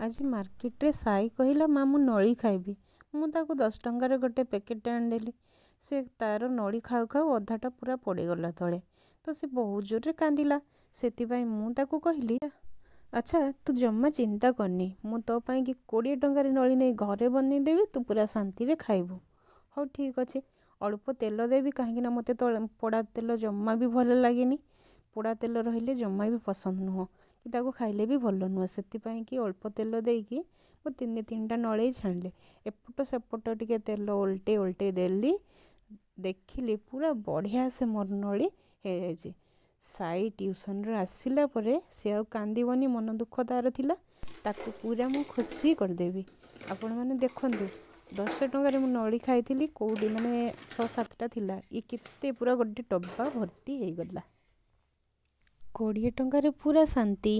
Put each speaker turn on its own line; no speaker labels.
आज मार्केट रे साई कहला माँ मु नली खाइबी। मु ताको 10 टंकार गोटे पैकेट आनिदेली। से तार नली खाऊ खाऊ अधाटा पूरा पड़गला तले। तो से बहुत जोर कांदिला। से मु ताको कहली अच्छा तू जम्मा चिंता करनी, मु तो पाई कि 20 टंकार नली नहीं घरे बनईदेवी, तू पूरा शांति रे खाइबू। हाँ ठीक अच्छे, अल्प तेल देवी कहीं मत पोड़ा तेल जम्मा भी भल लगे। पोड़ा तेल रहिले जम्मा भी पसंद नुह कि ताको खाइले भी भल नुह। से कि अल्प तेल देकी मु 3-3टा नली छाणिली। एपट सेपट टिके तेल उल्टे उल्टे देली। देखिली पूरा बढ़िया से मोर नली हो जाए। साई ट्यूशन रे आसिला परे से आ कांदीबनी, मन दुख तार थिला, ताको पूरा मु खुशी करदेवी। आपण मैंने देखंतु 10 टंकार मु नली खाइली, कौड़ी माने 6-7टा थिला, ये केते पूरा गोटे डब्बा भर्ती हो गला। 20 टंकार पूरा शांति।